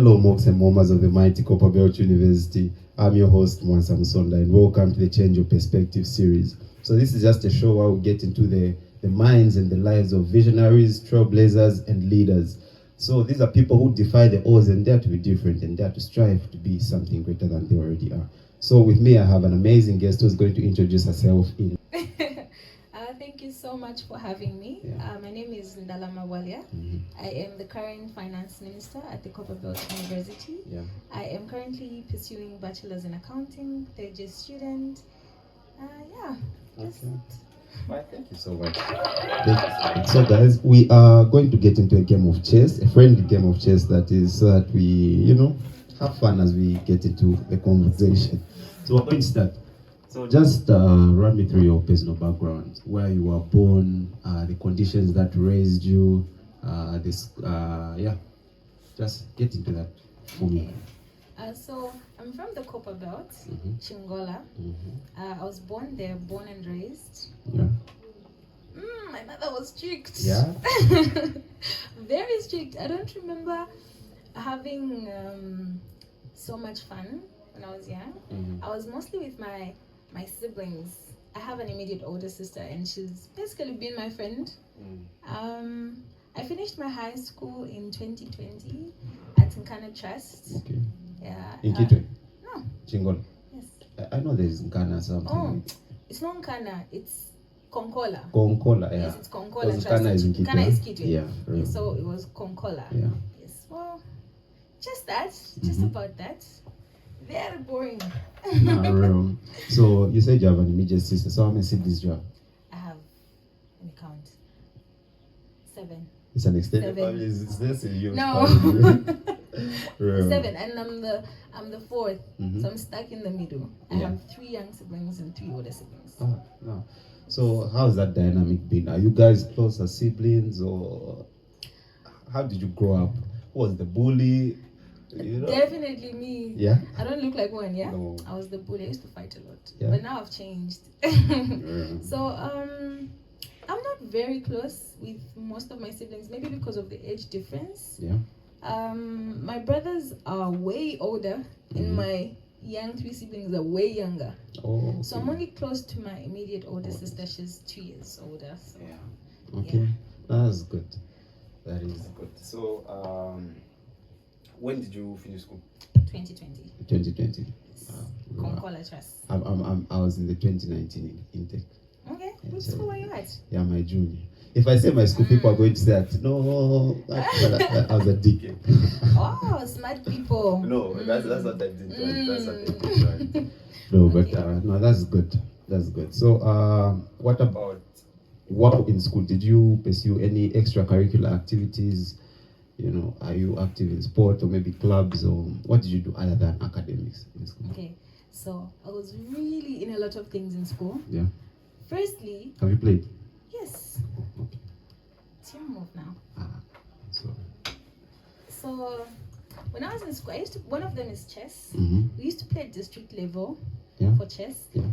Hello, Mox and Momas of the mighty Copperbelt University. I'm your host, Mwansa Musonda, and welcome to the Change Your Perspective series. So this is just a show where we get into the minds and the lives of visionaries, trailblazers, and leaders. So these are people who defy the odds and dare to be different and dare to strive to be something greater than they already are. So with me, I have an amazing guest who's going to introduce herself in. Thank you so much for having me. Yeah. My name is Ndalama Bwalya. I am the current finance minister at the Copperbelt University. Yeah. I am currently pursuing bachelor's in accounting, third year student. Okay. Thank you so much. So guys, we are going to get into a game of chess, a friendly game of chess that is so that we, have fun as we get into the conversation. So we're going to start. So just run me through your personal background, where you were born, the conditions that raised you, just get into that for me. So I'm from the Copperbelt, Chingola. I was born there, born and raised. Yeah. My mother was strict. Yeah. Very strict. I don't remember having so much fun when I was young. I was mostly with my siblings. I have an immediate older sister, and she's basically been my friend. I finished my high school in 2020 at Nkana Trust. Okay. Yeah. In Kitwe? No. Chingola? Yes. I know there's Nkana something. Oh, it's not Nkana. It's Konkola. Konkola, yeah. Yes, it's Konkola Trust. Nkana is in Kitwe. Nkana is Kitwe. Yeah. Yeah, so it was Konkola. Yeah. Yes. Well, just that. Just about that. Very boring. So you said you have an immediate sister. So how many siblings do you have? I have, let me count, 7. It's an extended 7. family. It's this a huge No. family. 7, and I'm the fourth, so I'm stuck in the middle. I Yeah. have 3 young siblings and 3 older siblings. Oh, no. So how's that dynamic been? Are you guys close as siblings, or how did you grow up? Who was the bully? Definitely me. Yeah. I don't look like one. Yeah. No. I was the bully. I used to fight a lot, Yeah. but now I've changed. So I'm not very close with most of my siblings, maybe because of the age difference. Yeah. My brothers are way older, and my young 3 siblings are way younger. Oh. Okay. So I'm only close to my immediate older sister. She's 2 years older. So. Yeah. Okay. That's good. That is good. So when did you finish school? 2020. 2020. Konkola Trust. I was in the 2019 intake. Okay. Yeah, Which so- school were you at? Yeah, my junior. If I say my school, people are going to say that no, I was a dick. Oh, smart people. No, that's what I did. That's what I did. No, but no, that's good. That's good. So, what about work in school? Did you pursue any extracurricular activities? Are you active in sport or maybe clubs, or what did you do other than academics in school? Okay, so I was really in a lot of things in school. Yeah. Firstly, Have you played? yes. Oh, okay. Team move now. So. So when I was in school, one of them is chess. Mm-hmm. We used to play at district level for chess. Yeah.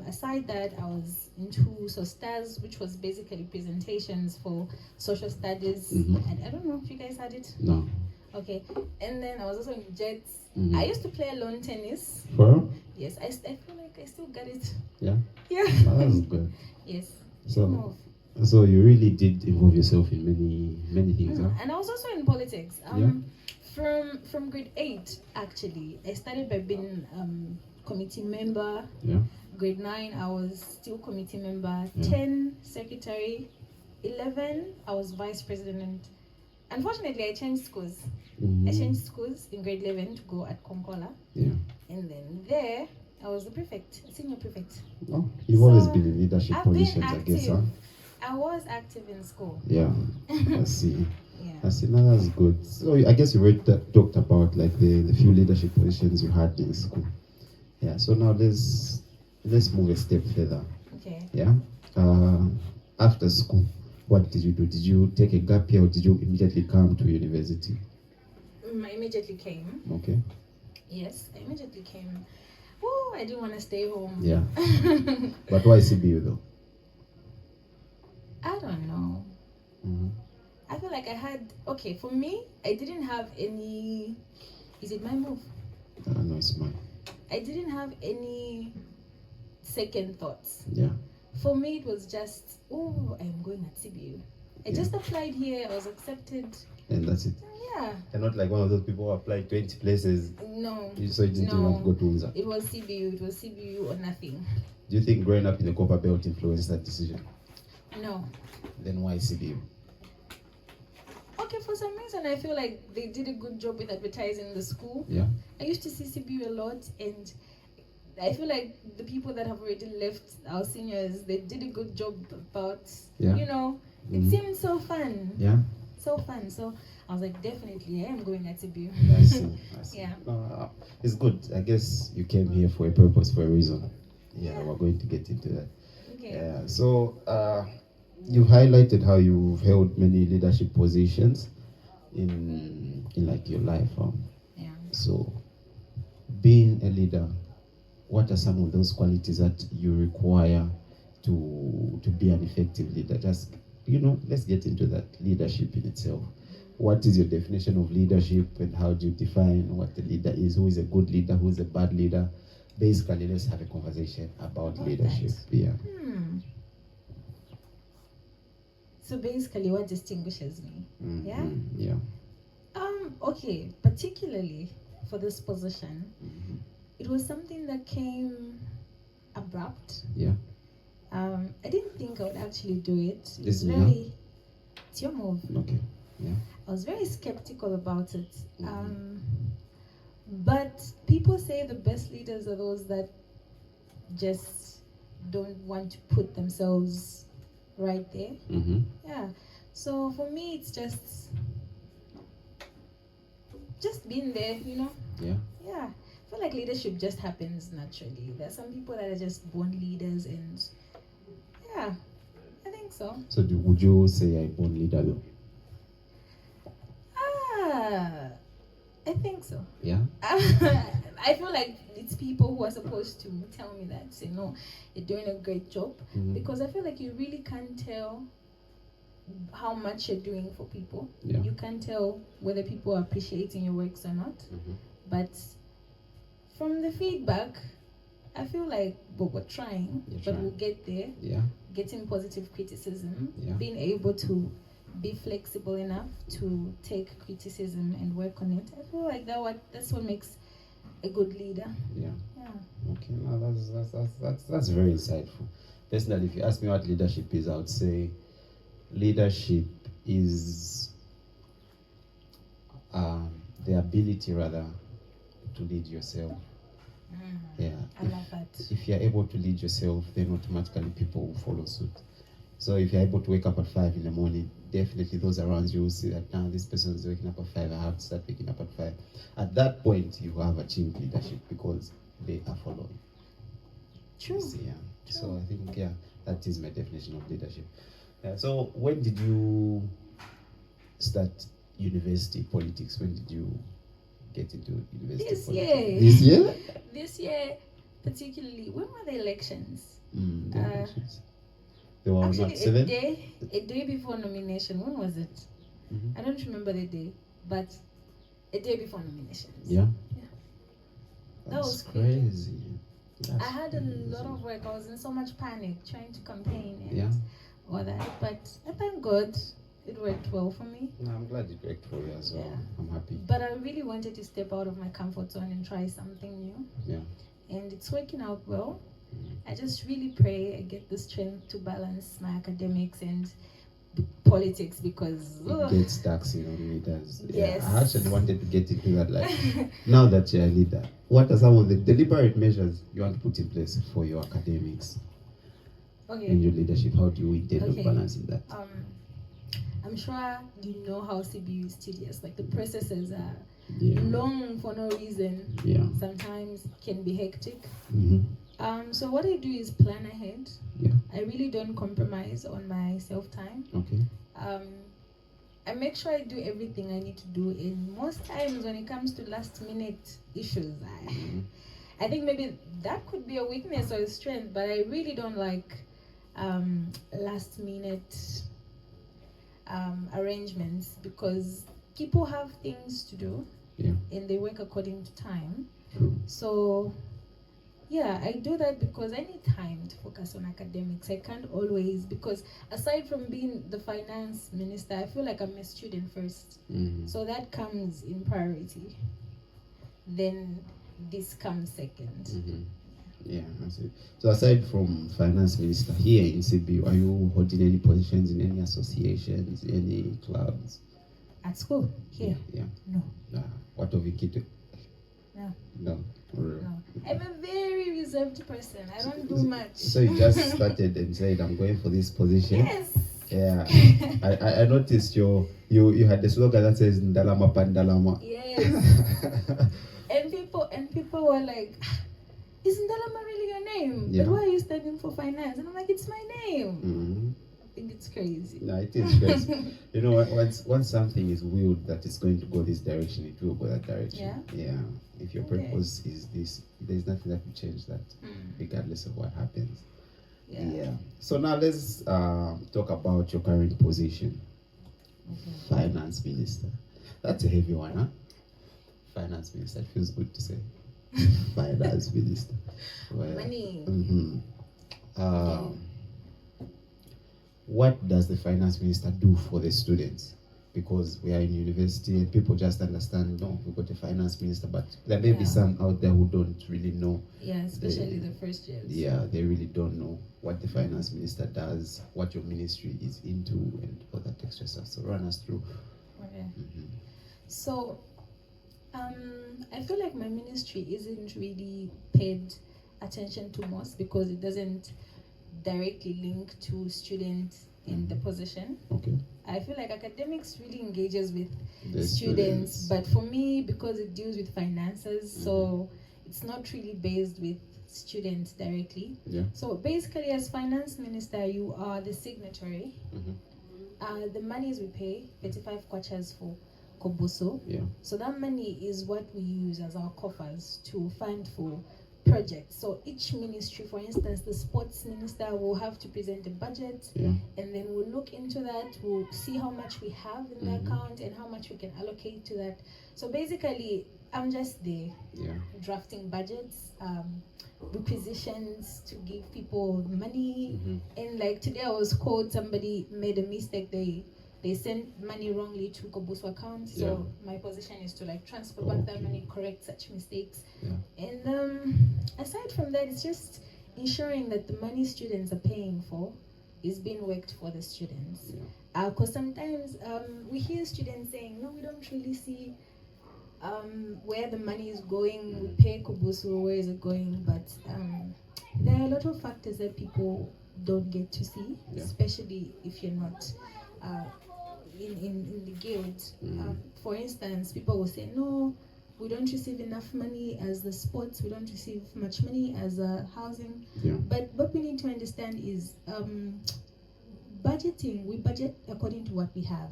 Aside that, I was into STARS, which was basically presentations for social studies. And I don't know if you guys had it. No. Okay. And then I was also in jets. Mm-hmm. I used to play lawn tennis. For? Yes, I feel like I still got it. Yeah. Yeah. That's good. Yes. So you really did involve yourself in many things, huh? And I was also in politics. From grade 8, actually, I started by being committee member. Yeah. Grade 9, I was still committee member. Yeah. 10, secretary. 11, I was vice president. Unfortunately, I changed schools. I changed schools in grade 11 to go at Konkola. Yeah. And then there, I was the prefect, senior prefect. Oh, you've always been in leadership I've positions, been I active. guess, huh? I was active in school. Yeah. I see. Yeah. I see. Now that's good. So I guess you already talked about like the few leadership positions you had in school. Yeah. So now let's move a step further. Okay. Yeah. After school, what did you do? Did you take a gap year, or did you immediately come to university? I immediately came. Okay. Yes, I immediately came. Oh, I didn't want to stay home. Yeah. But why CBU though? I don't know. I feel like I had, okay, for me, I didn't have any, is it my move? No, it's mine. I didn't have any second thoughts. Yeah. For me, it was just, oh, I'm going at CBU. I just applied here, I was accepted. And that's it. Yeah. You're not like one of those people who applied 20 places. No. So you didn't even want to go to Unza. It was CBU or nothing. Do you think growing up in the Copperbelt influenced that decision? No. Then why CBU? Okay, for some reason I feel like they did a good job with advertising the school. Yeah. I used to see CBU a lot, and I feel like the people that have already left, our seniors, they did a good job about, you know, it seemed so fun. Yeah. So fun. So I was like, definitely, I am going at CBU. I see. Yeah. It's good. I guess you came here for a purpose, for a reason. Yeah, we're going to get into that. Okay. Yeah. So you highlighted how you've held many leadership positions in like your life. Yeah. So being a leader, what are some of those qualities that you require to be an effective leader? Just, let's get into that leadership in itself. What is your definition of leadership, and how do you define what the leader is? Who is a good leader? Who is a bad leader? Basically, let's have a conversation about leadership. That. Yeah. So basically, what distinguishes me? Yeah. Yeah. Okay. Particularly for this position, it was something that came abrupt. Yeah. I didn't think I would actually do it. It's very. It's your move. Okay. Yeah. I was very skeptical about it. But people say the best leaders are those that just don't want to put themselves right there. Yeah. So for me, it's just being there, Yeah. Yeah. I feel like leadership just happens naturally. There are some people that are just born leaders, and yeah, I think so. So would you say I'm born leader though? I think so. Yeah. I feel like it's people who are supposed to tell me that, say, no, you're doing a great job, because I feel like you really can't tell how much you're doing for people. Yeah. You can't tell whether people are appreciating your works or not. But from the feedback, I feel like we're trying, but we'll get there. Yeah. Getting positive criticism, Yeah. being able to be flexible enough to take criticism and work on it. I feel like that's what makes a good leader. Yeah. Yeah. Okay, no, that's very insightful. Personally, if you ask me what leadership is, I would say leadership is the ability, rather, to lead yourself. Yeah. I love that. If you're able to lead yourself, then automatically people will follow suit. So if you're able to wake up at 5 in the morning, definitely those around you will see that now this person is waking up at 5, I have to start waking up at 5. At that point, you have achieved leadership because they are following. True. Yeah. So I think, that is my definition of leadership. So when did you start university politics? When did you get into university This politics? year. This year? This year, particularly. When were the elections? The elections. They were Actually, not 7? a day before nomination. When was it? I don't remember the day, but a day before nominations. Yeah. That was crazy. I had a lot of work. I was in so much panic trying to campaign and all that. But I thank God it worked well for me. No, I'm glad it worked for you as well. Yeah. I'm happy. But I really wanted to step out of my comfort zone and try something new. Yeah. And it's working out well. I just really pray I get the strength to balance my academics and politics, because It gets taxing on leaders. Yes. Yeah, I actually wanted to get into that. Like, now that you're a leader, what are some of the deliberate measures you want to put in place for your academics and your leadership? How do you intend on balancing that? I'm sure you know how CBU is tedious. Like, the processes are long for no reason. Yeah. Sometimes can be hectic. Mm-hmm. So what I do is plan ahead. Yeah. I really don't compromise on my self-time. Okay. I make sure I do everything I need to do. And most times when it comes to last-minute issues, I think maybe that could be a weakness or a strength, but I really don't like last-minute arrangements, because people have things to do and they work according to time. So yeah, I do that because I need time to focus on academics. I can't always, because aside from being the finance minister, I feel like I'm a student first. So that comes in priority. Then this comes second. Yeah, I see. So aside from finance minister here in CBU, are you holding any positions in any associations, any clubs? At school? Here? Yeah. No. What of you? No. No. No. I'm a very reserved person. I don't do much. So you just started and said, I'm going for this position? Yes. Yeah. I noticed you had the slogan that says Ndalama Pandalama. Yes. and people were like, is Ndalama really your name? Yeah. But why are you studying for finance? And I'm like, it's my name. I think it's crazy. No, it is crazy. You know, once something is willed that it's going to go this direction, it will go that direction. Yeah. If your purpose is this, there's nothing that will change that, regardless of what happens. Yeah. So now let's talk about your current position. Finance minister. That's a heavy one, huh? Finance minister. It feels good to say. Finance minister. Well, Money. What does the finance minister do for the students? Because we are in university and people just understand, no, we've got a finance minister, but there may be some out there who don't really know. Yeah, especially the first years. Yeah, they really don't know what the finance minister does, what your ministry is into, and all that extra stuff. So run us through. Okay. So, I feel like my ministry isn't really paid attention to most because it doesn't directly link to students in the position. Okay. I feel like academics really engages with The students, but for me, because it deals with finances, so it's not really based with students directly. Yeah. So basically, as finance minister, you are the signatory. The monies we pay, 35 kwachas for Koboso. Yeah. So that money is what we use as our coffers to fund for projects. So each ministry, for instance, the sports minister will have to present a budget, and then we'll look into that. We'll see how much we have in the account and how much we can allocate to that. So basically, I'm just there drafting budgets, requisitions to give people money. And like today I was called, somebody made a mistake. They sent money wrongly to Kobuso account. So my position is to like transfer back that money, correct such mistakes. And aside from that, it's just ensuring that the money students are paying for is being worked for the students. Because sometimes we hear students saying, no, we don't really see where the money is going. We pay Kobuso, where is it going? But there are a lot of factors that people don't get to see, especially if you're not in the guild. For instance, people will say, no, we don't receive enough money as the sports, we don't receive much money as housing. But what we need to understand is budgeting, we budget according to what we have.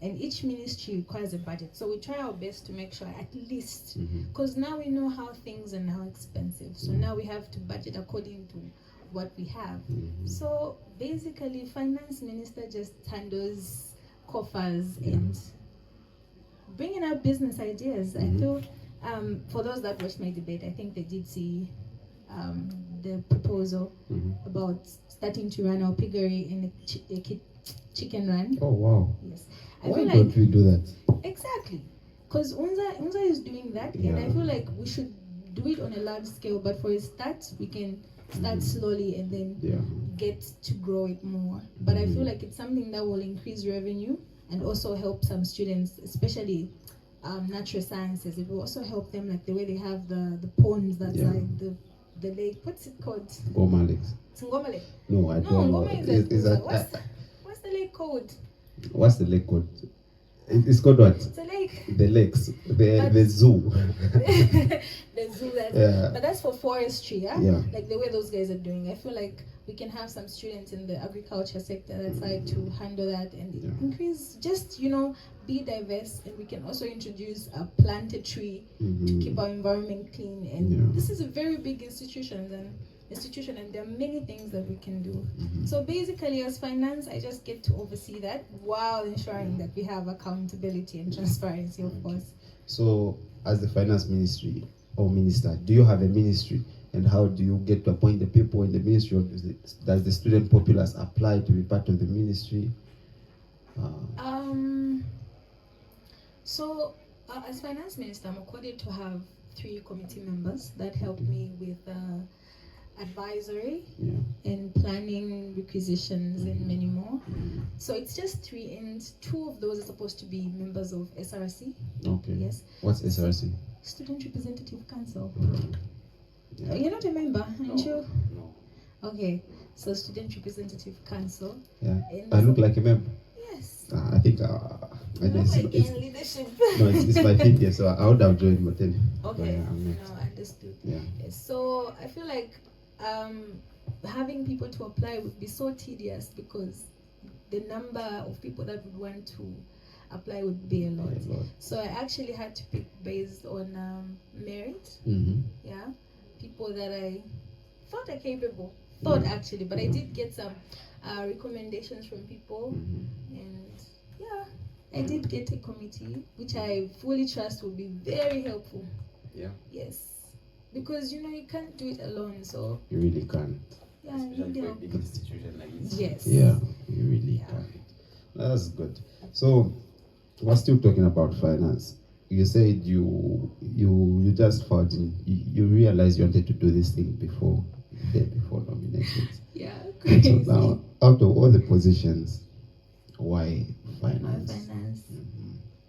And each ministry requires a budget. So we try our best to make sure at least, because now we know how things are now expensive. So now we have to budget according to what we have. So basically, finance minister just handles coffers and bringing out business ideas. I feel for those that watched my debate, I think they did see the proposal about starting to run our piggery in a chicken run. Oh wow! Yes. Why don't we do that? Exactly, because Unza is doing that, and I feel like we should do it on a large scale. But for a start, we can start slowly and then get to grow it more. But I feel like it's something that will increase revenue and also help some students, especially natural sciences. It will also help them, like the way they have the ponds that's like the lake. What's it called? Ngoma lakes. It's Ngoma Lake. No, I don't know. Is that what's the lake called? What's the lake called? It's called what? It's a lake. The lakes. The zoo. The zoo. But that's for forestry, like the way those guys are doing. I feel like we can have some students in the agriculture sector that's like to handle that and increase, just, be diverse. And we can also introduce a planted tree to keep our environment clean. And this is a very big institution, and institution, and there are many things that we can do. Mm-hmm. So basically, as finance, I just get to oversee that while ensuring that we have accountability and transparency, of course. So, as the finance ministry or minister, do you have a ministry? And how do you get to appoint the people in the ministry? Or does the student populace apply to be part of the ministry? So, as finance minister, I'm accorded to have 3 committee members that help me with advisory and planning, requisitions, and many more. So it's just 3, and 2 of those are supposed to be members of SRC. Okay. Yes. What's SRC? Student Representative Council. Yeah. You're not a member, aren't you? No. Okay. So Student Representative Council. Yeah. And I look like a member. Yes. I think You look like in leadership. no, it's my 5th year, so I would have joined, but then. Okay. I'm No, not. understood. Yeah. Yes. So I feel like having people to apply would be so tedious because the number of people that would want to apply would be a lot. So I actually had to pick based on merit. Mm-hmm. Yeah, people that I thought are capable. Actually, but I did get some recommendations from people, and yeah, I did get a committee which I fully trust will be very helpful. Yeah. Yes, because you can't do it alone. So You really can't. yeah, I Especially need for a help. big institution like this. Yes. Yeah, you really can't. That's good. So, we're still talking about finance. You said you just felt you realized you wanted to do this thing before nominations. Yeah, So crazy. now, out of all the positions, why finance? Finance.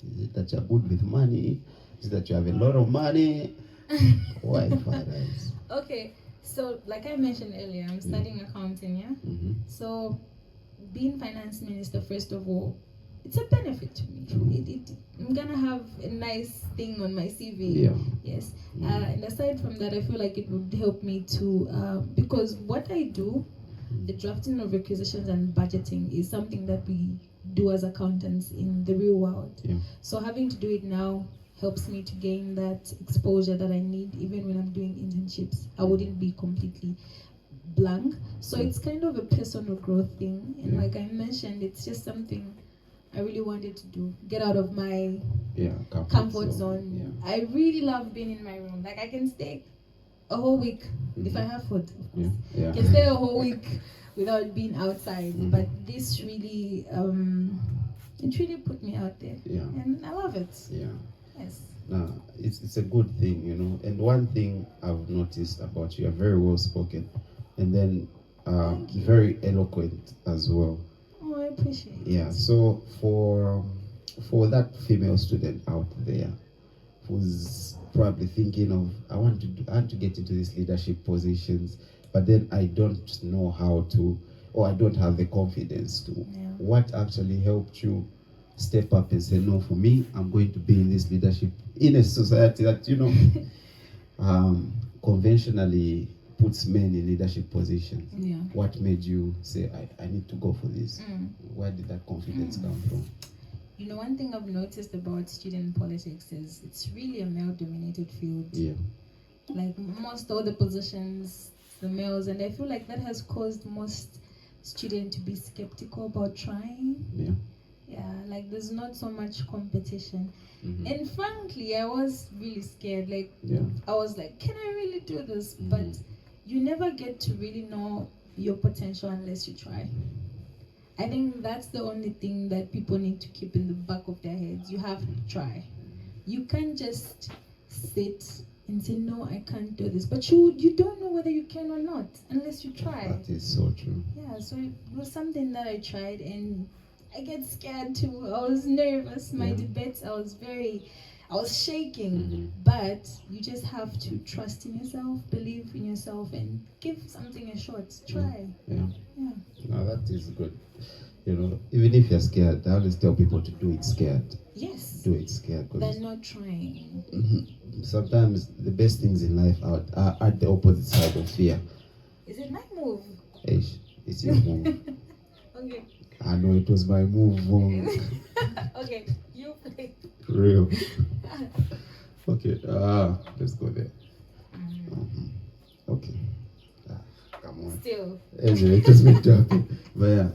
Is it that you're good with money? Is it that you have a lot of money? Why finance? Okay, so like I mentioned earlier, I'm studying accounting, yeah? Mm-hmm. So being finance minister, first of all, it's a benefit to me. I'm gonna have a nice thing on my CV. Yeah. Yes. And aside from that, I feel like it would help me to, because what I do, the drafting of requisitions and budgeting is something that we do as accountants in the real world. Yeah. So having to do it now helps me to gain that exposure that I need even when I'm doing internships. I wouldn't be completely blank. So it's kind of a personal growth thing. And like I mentioned, it's just something I really wanted to do. Get out of my comfort zone. Yeah. I really love being in my room. Like I can stay a whole week if I have food, of course. Yeah. I can stay a whole week without being outside. But this really, it really put me out there. Yeah. And I love it. Yeah. Yes. No, it's a good thing, And one thing I've noticed about you, you're very well spoken, and then very eloquent as well. Oh, I appreciate it. Yeah. So for that female student out there who's probably thinking of I want to get into these leadership positions, but then I don't know how to, or I don't have the confidence to. Yeah. What actually helped you step up and say, no, for me, I'm going to be in this leadership in a society that, conventionally puts men in leadership positions? Yeah. What made you say, I need to go for this? Where did that confidence come from? One thing I've noticed about student politics is it's really a male-dominated field. Yeah. Like most all the positions, the males, and I feel like that has caused most students to be skeptical about trying. Yeah. Yeah, like there's not so much competition. And frankly, I was really scared. Like, I was like, can I really do this? But you never get to really know your potential unless you try. I think that's the only thing that people need to keep in the back of their heads. You have to try. You can't just sit and say, no, I can't do this. But you don't know whether you can or not unless you try. That is so true. Yeah, so it was something that I tried, and I get scared too. I was nervous. My debates, I was shaking. But you just have to trust in yourself, believe in yourself, and give something a shot. Try. Yeah. Yeah. No, that is good. Even if you're scared, I always tell people to do it scared. Yes. Do it scared. They're not trying. Sometimes the best things in life are at the opposite side of fear. Is it my move? It's your move. Okay. I know it was my move. Okay, you play. Real. Okay, let's go there. Okay. still. Anyway, it just makes me happy. But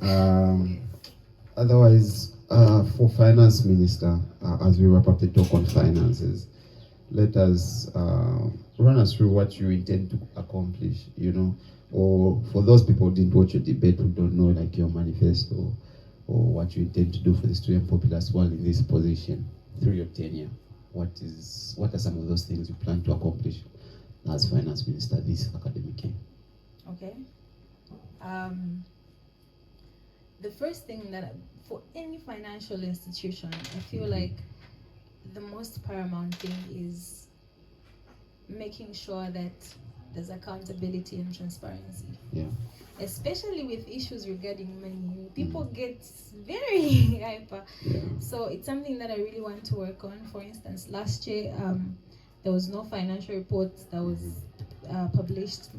otherwise, for finance minister, as we wrap up the talk on finances, let us run us through what you intend to accomplish, or for those people who didn't watch your debate, who don't know like your manifesto or what you intend to do for the student populace while in this position through your tenure. What are some of those things you plan to accomplish as finance minister this academic year? Okay. The first thing that for any financial institution, I feel like the most paramount thing is making sure that there's accountability and transparency. Yeah. Especially with issues regarding money, people get very hyper. Yeah. So it's something that I really want to work on. For instance, last year there was no financial report that was published,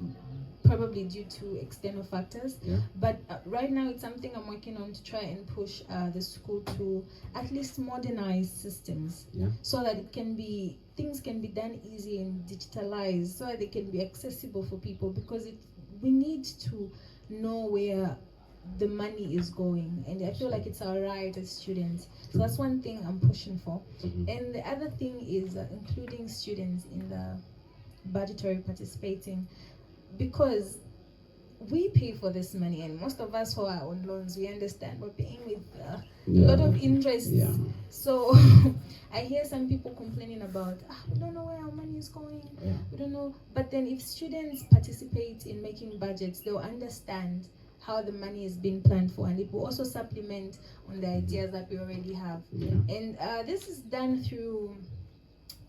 probably due to external factors. Yeah. But right now it's something I'm working on to try and push the school to at least modernize systems, Yeah. so that things can be done easy and digitalized, so that they can be accessible for people, because we need to know where the money is going, and I feel like it's our right as students. So that's one thing I'm pushing for. And the other thing is including students in the budgetary participating, because we pay for this money, and most of us who are on loans, we understand we're paying with a lot of interest. Yeah. So I hear some people complaining about, we don't know where our money is going. Yeah. We don't know. But then if students participate in making budgets, they'll understand how the money is being planned for, and it will also supplement on the ideas that we already have. Yeah. And this is done through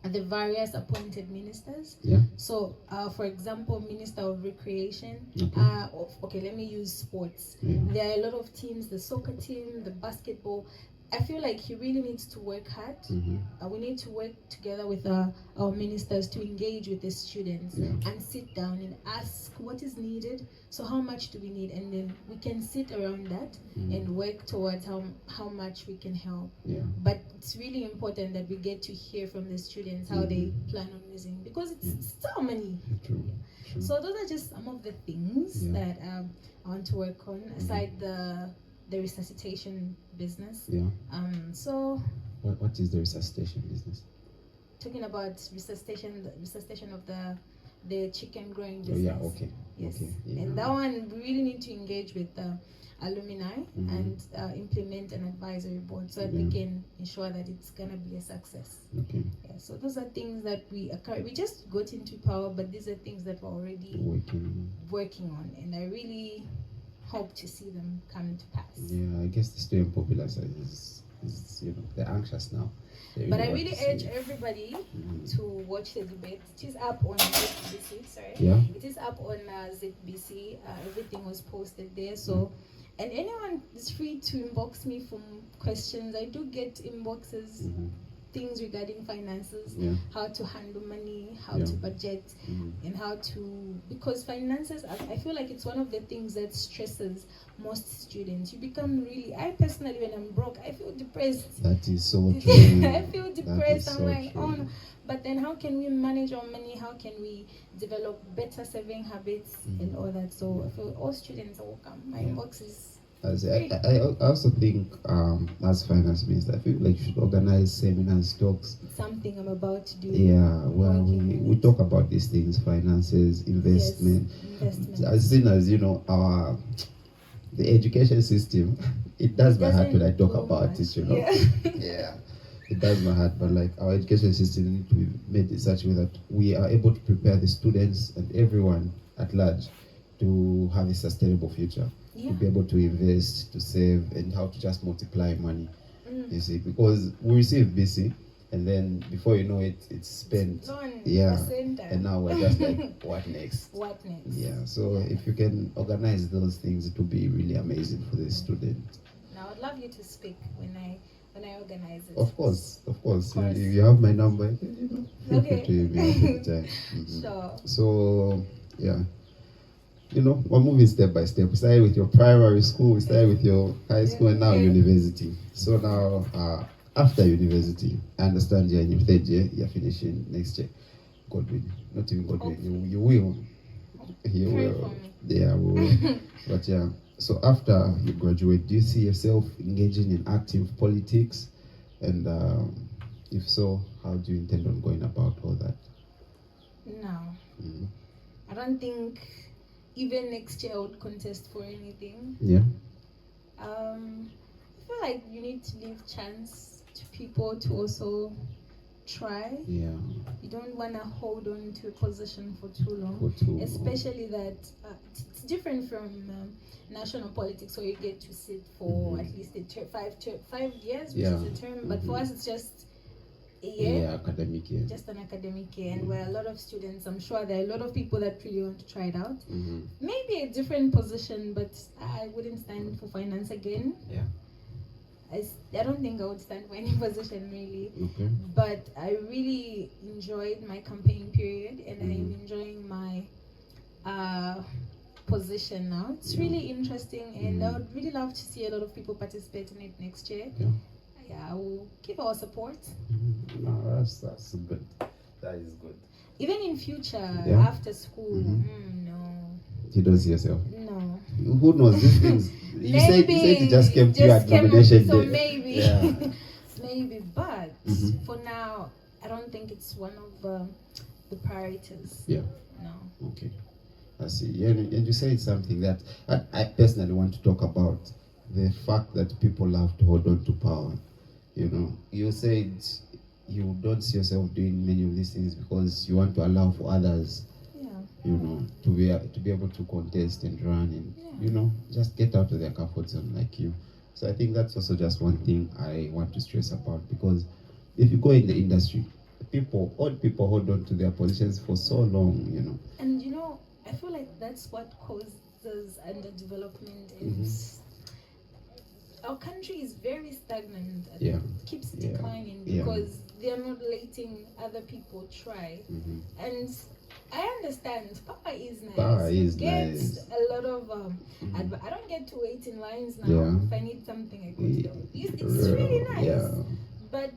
the various appointed ministers. Yeah. So, for example, Minister of Recreation. Okay. Let me use sports. Yeah. There are a lot of teams, the soccer team, the basketball. I feel like he really needs to work hard. We need to work together with our ministers to engage with the students and sit down and ask what is needed. So how much do we need? And then we can sit around that and work towards how much we can help. Yeah. But it's really important that we get to hear from the students how they plan on using, because it's our money. True. So those are just some of the things that I want to work on, aside the resuscitation business. Yeah. So what is the resuscitation business? talking about resuscitation of the chicken growing business. Oh yeah, okay. Yes. Okay. Yeah. And that one, we really need to engage with the alumni and implement an advisory board so that we can ensure that it's gonna be a success. Okay. Yeah. So those are things that we just got into power, but these are things that we're already working on, and I really hope to see them come to pass. Yeah, I guess the student populace is they're anxious now. But I really urge everybody to watch the debate. It is up on ZBC, sorry. Yeah. It is up on ZBC. Everything was posted there. So, and anyone is free to inbox me for questions. I do get inboxes, things regarding finances, how to handle money, how to budget, and how to, because finances, I feel like it's one of the things that stresses most students. You become really, I personally, when I'm broke, I feel depressed. That is so true. I feel depressed. I'm like, oh no. But then how can we manage our money? How can we develop better saving habits and all that? So I feel all students are welcome. My inbox is I also think as finance minister, I feel like you should organize seminars, talks. Something I'm about to do. Yeah, well, we talk about these things, finances, investment. Yes, investment. As soon as the education system, it does my heart when I talk about it, Yeah. It does my heart, but like our education system needs to be made in such a way that we are able to prepare the students and everyone at large to have a sustainable future. To be able to invest, to save, and how to just multiply money. You see, because we receive BC, and then before you know it, it's spent. And now we're just like, what next? What next? Yeah. So if you can organize those things, it will be really amazing for the student. Now I'd love you to speak when I organize it. Of course. You have my number. Feel free to me anytime. Sure. So yeah. We're moving step by step. We started with your primary school, we started with your high school, and now university. So now, after university, I understand you're in your third year, you're finishing next year. God willing. Not even God willing. You will. You Pray will. for me. Yeah, we will. But yeah, so after you graduate, do you see yourself engaging in active politics? And if so, how do you intend on going about all that? No, Mm. I don't think even next year I would contest for anything. Yeah. I feel like you need to leave chance to people to also try. Yeah. You don't want to hold on to a position for too long, For too long. especially that it's different from national politics where you get to sit for at least 5 years, which Yeah. is a term. But for us, it's just a year. Yeah, academic year. Just an academic year, and where a lot of students, I'm sure there are a lot of people that really want to try it out. Maybe a different position, but I wouldn't stand for finance again. Yeah. I don't think I would stand for any position really. Okay. But I really enjoyed my campaign period, and I'm enjoying my position now. It's really interesting, and I would really love to see a lot of people participate in it next year. Yeah, I will give our support. No, that's good. That is good. Even in future, after school, no. You don't see yourself. No. Who knows these things? You said it just came to you at came up, nomination so day. maybe. Yeah. Maybe, but for now, I don't think it's one of the priorities. Yeah. No. Okay. I see. Yeah, and you said something that I personally want to talk about, the fact that people love to hold on to power. You know, you said you don't see yourself doing many of these things because you want to allow for others, you know, to be able to contest and run and you know, just get out of their comfort zone like you. So I think that's also just one thing I want to stress about, because if you go in the industry, old people hold on to their positions for so long, you know. And you know, I feel like that's what causes underdevelopment, and our country is very stagnant. It keeps declining because they're not letting other people try. And I understand power is nice. Power is get nice. a lot of I don't get to wait in lines now. If I need something, I go to them. It's really nice. But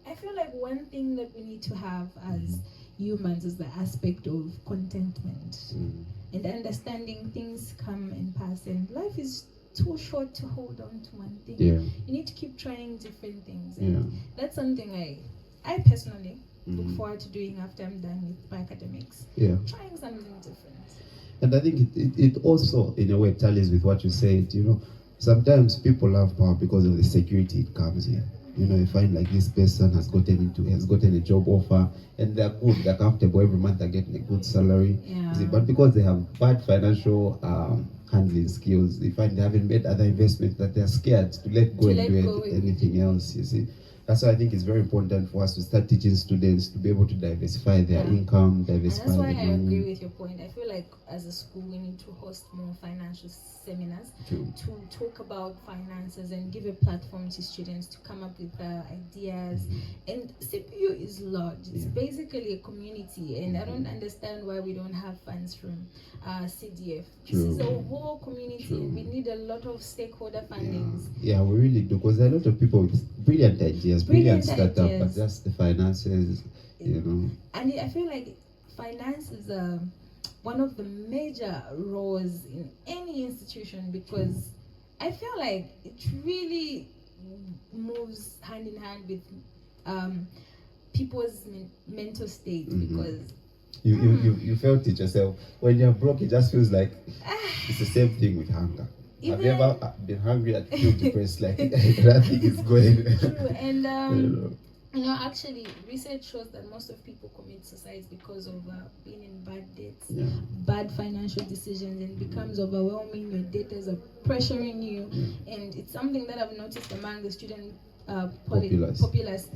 I feel like one thing that we need to have as humans is the aspect of contentment and understanding things come and pass, and life is too short to hold on to one thing. You need to keep trying different things, and that's something I personally look forward to doing after I'm done with my academics. Trying something different. And I think it also in a way tallies with what you said. You know, sometimes people love power because of the security it comes in. You know, you find like this person has gotten a job offer, and they're good, they're comfortable, every month they're getting a good salary. See, but because they have bad financial handling skills, they find they haven't made other investments, that they're scared to let go and do anything else, you see. That's why I think it's very important for us to start teaching students to be able to diversify their income, diversify and that's why their money. I agree with your point. I feel like as a school we need to host more financial seminars to talk about finances and give a platform to students to come up with ideas. And CPU is large. It's basically a community, and I don't understand why we don't have funds from CDF. This is a whole community. We need a lot of stakeholder fundings. Yeah, we really do, because there are a lot of people with brilliant ideas, brilliant startup, but just the finances, you know. And I feel like finance is one of the major roles in any institution, because I feel like it really moves hand in hand with people's mental state, because you felt it yourself. When you're broke, it just feels like it's the same thing with hunger. Have you ever been hungry and feel depressed? Like nothing is going. True, and you know, actually, research shows that most of people commit suicide because of being in bad debts, bad financial decisions, and it becomes overwhelming. Your debtors are pressuring you, and it's something that I've noticed among the student populace.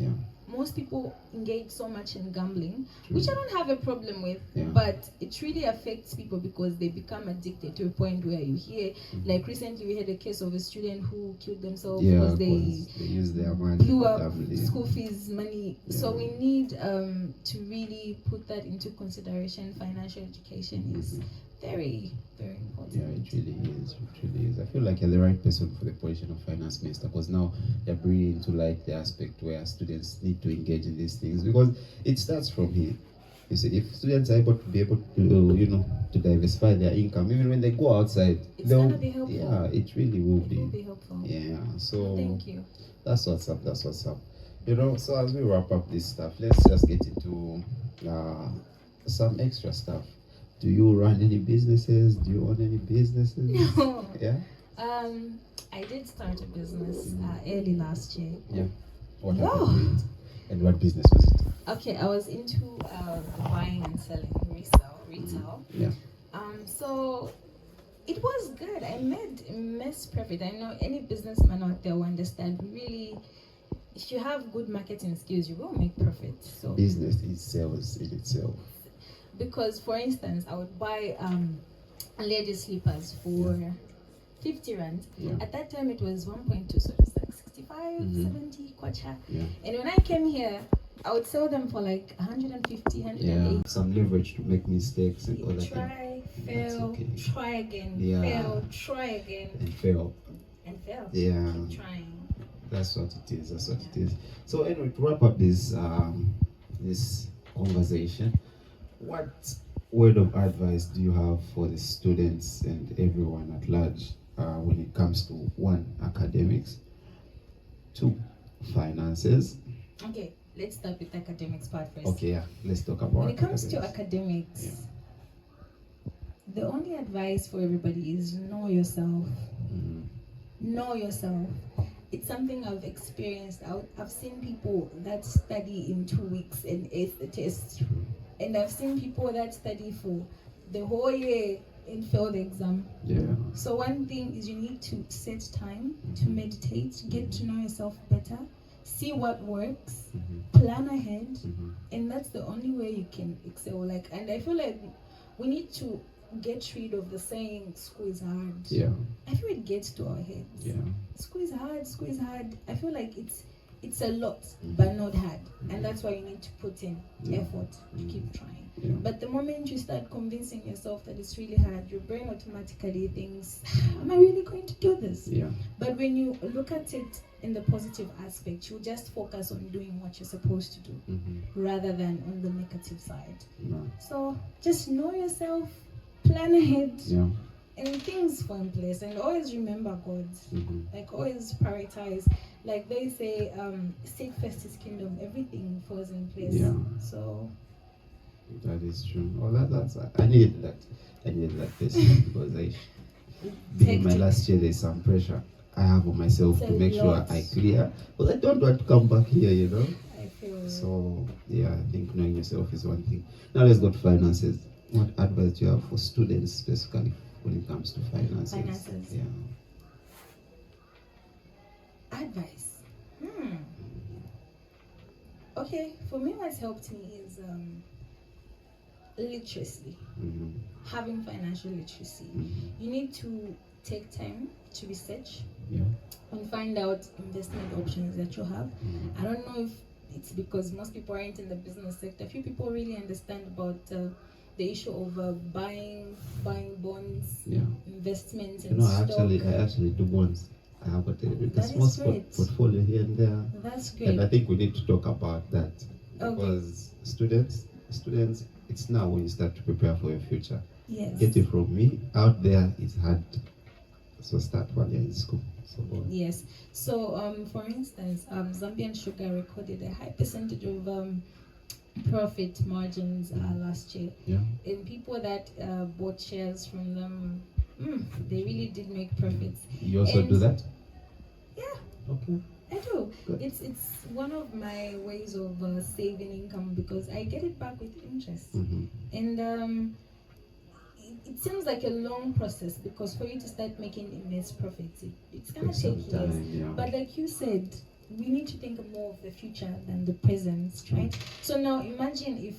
Most people engage so much in gambling, which I don't have a problem with, but it really affects people because they become addicted to a point where you hear, like recently we had a case of a student who killed themselves because they use their money, blew up school fees money. So we need to really put that into consideration. Financial education is very, very important. Yeah, it really is. It really is. I feel like you're the right person for the position of finance minister, because now you're bringing into light the aspect where students need to engage in these things, because it starts from here. You see, if students are able to to diversify their income, even when they go outside, It's gonna be helpful. Yeah, it really will It will be helpful. Yeah, so Thank you. that's what's up. That's what's up. So as we wrap up this stuff, let's just get into some extra stuff. Do you run any businesses? Do you own any businesses? No. Yeah. I did start a business early last year. Yeah. What Yeah. happened to it? And what business was it? Okay, I was into buying and selling retail. Yeah. So it was good. I made immense profit. I know any businessman out there will understand. Really, if you have good marketing skills, you will make profit. So Business is sales in itself. because, for instance, I would buy lady slippers for 50 rand. Yeah. At that time, it was 1.2, so it's like 65, 70 kwacha. Yeah. And when I came here, I would sell them for like 150, 180. Yeah. Some leverage to make mistakes and all that. Try, That's fail, okay. try again, Yeah. fail, try again, And fail. and fail. Yeah. Keep trying. That's what it is. That's what it is. So anyway, to wrap up this this conversation, what word of advice do you have for the students and everyone at large when it comes to 1, academics, 2, finances? Okay, let's start with academics part first. Okay, yeah. Let's talk about When it comes to academics. academics, the only advice for everybody is know yourself. Mhm. Know yourself. It's something I've experienced. I've seen people that study in 2 weeks and ace the test. And I've seen people that study for the whole year and fail the exam. Yeah. So one thing is you need to set time to meditate, get to know yourself better, see what works, plan ahead, and that's the only way you can excel. And I feel like we need to get rid of the saying school is hard. Yeah. I feel it gets to our heads. Yeah. School is hard, school is hard. I feel like it's a lot, but not hard. And that's why you need to put in effort to keep trying. Yeah. But the moment you start convincing yourself that it's really hard, your brain automatically thinks, am I really going to do this? Yeah. But when you look at it in the positive aspect, you just focus on doing what you're supposed to do rather than on the negative side. Yeah. So just know yourself, plan ahead, Yeah. and things fall in place. And always remember God. Always prioritize. Like they say, seek first His kingdom, everything falls in place. Yeah. So That is true. Oh, that's I needed that. I needed that lesson because in my last year there's some pressure I have on myself It's to a make sure lot. I clear. But I don't want to come back here, I feel So yeah, I think knowing yourself is one thing. Now let's go to finances. What advice do you have for students specifically when it comes to finances? Finances. Yeah. advice. Okay, for me what's helped me is literacy. Having financial literacy. You need to take time to research and find out investment options that you have. I don't know if it's because most people aren't in the business sector. Few people really understand about the issue of buying bonds, investments, and I stock. actually do bonds. I have a small portfolio here and there. That's great. And I think we need to talk about that Okay. because students, it's now when you start to prepare for your future. Yes. Get it from me. Out there, it's hard. So start while you're in school. So Yes. So, for instance, Zambian Sugar recorded a high percentage of profit margins last year. yeah. And people that bought shares from them, they really did make profits. You also do that? Yeah, Okay. I do. Good. It's one of my ways of saving income because I get it back with interest. And it seems like a long process because for you to start making immense profits, it's gonna Takes take some years. time, yeah. But like you said, we need to think more of the future than the present, right? So now imagine if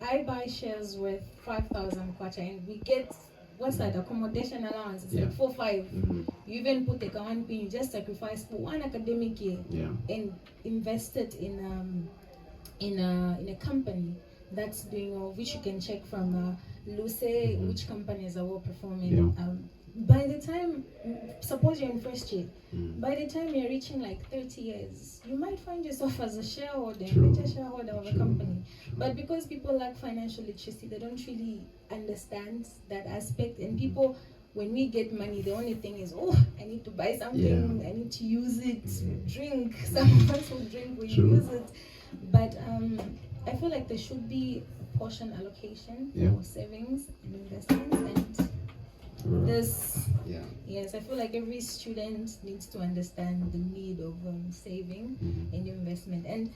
I buy shares worth 5,000 kwacha and we get what's that accommodation allowance? It's like 4-5. You even put a one pin, you just sacrifice for one academic year and invest it in a company that's doing well, which you can check from Luce, which companies are well performing. By the the time, suppose you're in first year, by the time you're reaching like 30 years, you might find yourself as a shareholder, major shareholder of a company. But because people lack financial literacy, they don't really understand that aspect. And people, when we get money, the only thing is, oh, I need to buy something, I need to use it, drink. Some of us will drink, we use it. But I feel like there should be a portion allocation for savings and investments. And this, yes, I feel like every student needs to understand the need of saving and investment. And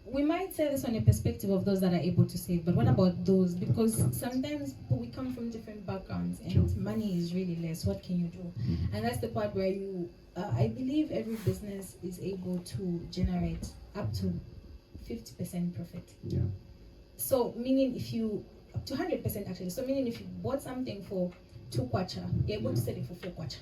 we might say this on a perspective of those that are able to save, but what about those? Because sometimes we come from different backgrounds and money is really less. What can you do? And that's the part where you, I believe every business is able to generate up to 50% profit. So meaning if you, up to 100% actually, so meaning if you bought something for 2 kwacha, you're able to sell it for 4 kwacha.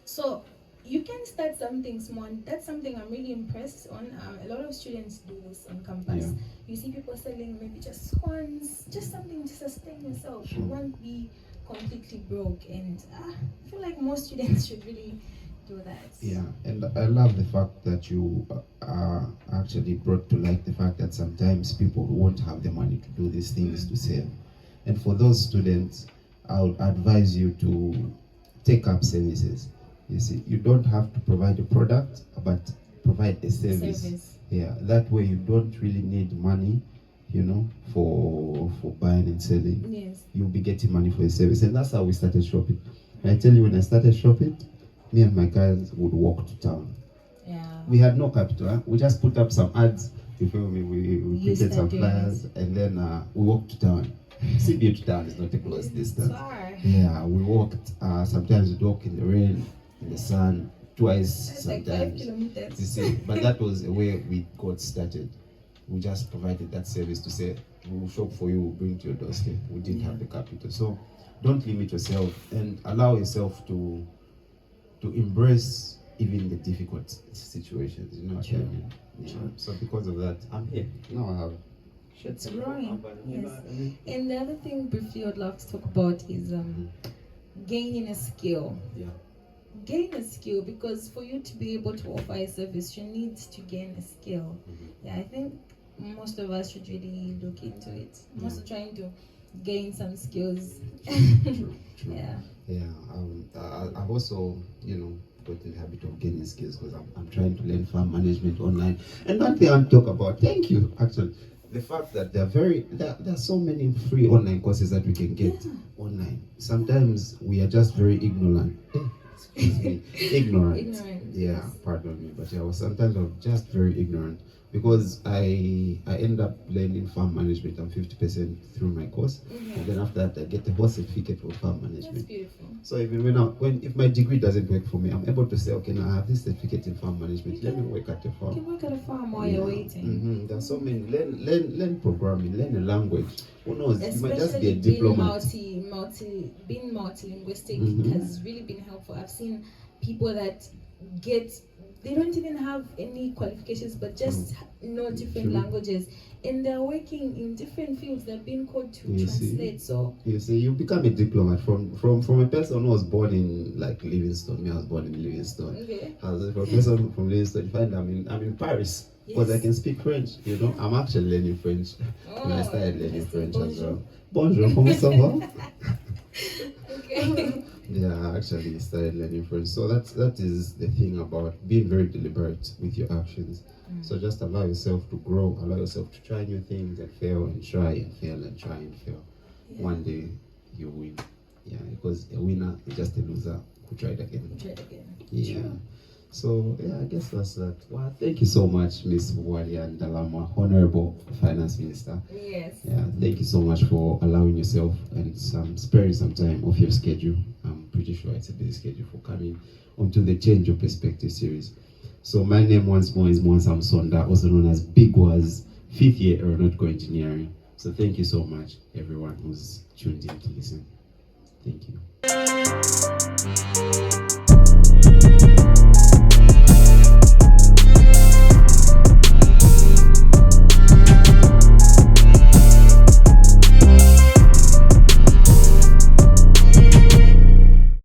So you can start something small. That's something I'm really impressed on. A lot of students do this on campus. You see people selling maybe just scones, just something to sustain yourself. You won't be completely broke. And I feel like most students should really do that. Yeah, and I love the fact that you actually brought to light the fact that sometimes people won't have the money to do these things to save. And for those students, I would advise you to take up services. You see, you don't have to provide a product, but provide a service. Yeah, that way you don't really need money, you know, for buying and selling. Yes. You'll be getting money for a service. And that's how we started shopping. I tell you, when I started shopping, me and my guys would walk to town. We had no capital. Huh? We just put up some ads. You feel me? We printed some flyers, and then we walked to town. CBU to town is not a close distance. Yeah, we walked. Sometimes we'd walk in the rain, in the sun, twice. That's sometimes. like 5 kilometers. You see, but that was the way we got started. We just provided that service to say, we'll shop for you, we'll bring to your doorstep. We didn't have the capital. So don't limit yourself and allow yourself to embrace even the difficult situations. You know what I mean? Yeah. So because of that, I'm here. Now I have. It's growing. Yes. And the other thing briefly I'd love to talk about is gaining a skill. Gain a skill, because for you to be able to offer a service, you need to gain a skill. I think most of us should really look into it. I'm also trying to gain some skills. True. I've also, got in the habit of gaining skills because I'm trying to learn farm management online. And one thing I'll talk about, thank you, actually, the fact that there are so many free online courses that we can get online. Sometimes we are just very ignorant. Excuse me, ignorant. Yeah, pardon me, but sometimes I'm just very ignorant because I end up learning farm management. I'm 50% through my course, and then after that I get the whole certificate for farm management. That's beautiful. So even if my degree doesn't work for me, I'm able to say, okay, now I have this certificate in farm management. Let me work at the farm. You can work at a farm while you're waiting. There's so many. Learn programming, learn a language. Who knows? Especially you might just be a diplomat. Being multilinguistic has really been helpful. I've seen people that they don't even have any qualifications, but just know different languages, and they're working in different fields. They're being called to translate. So you see, you become a diplomat from a person who was born in like Livingstone. Me, I was born in Livingstone. From a person from Livingstone, you find I'm in Paris. Because I can speak French, I'm actually learning French. And I started learning French as well. Bonjour, comment ça va? Yeah, I actually started learning French. So that is the thing about being very deliberate with your actions. So just allow yourself to grow, allow yourself to try new things and fail and try and fail and try and fail. One day you win. Yeah, because a winner is just a loser who tried again. Yeah. True. So I guess that's that. Wow, thank you so much, Miss Bwalya Ndalama, Honorable Finance Minister. Yes. Yeah, thank you so much for allowing yourself and sparing some time off your schedule. I'm pretty sure it's a busy schedule for coming onto the Change Your Perspective series. So my name once more is Mwansa Msonda, also known as Big Was, 5th year aeronautical engineering. So thank you so much, everyone who's tuned in to listen. Thank you.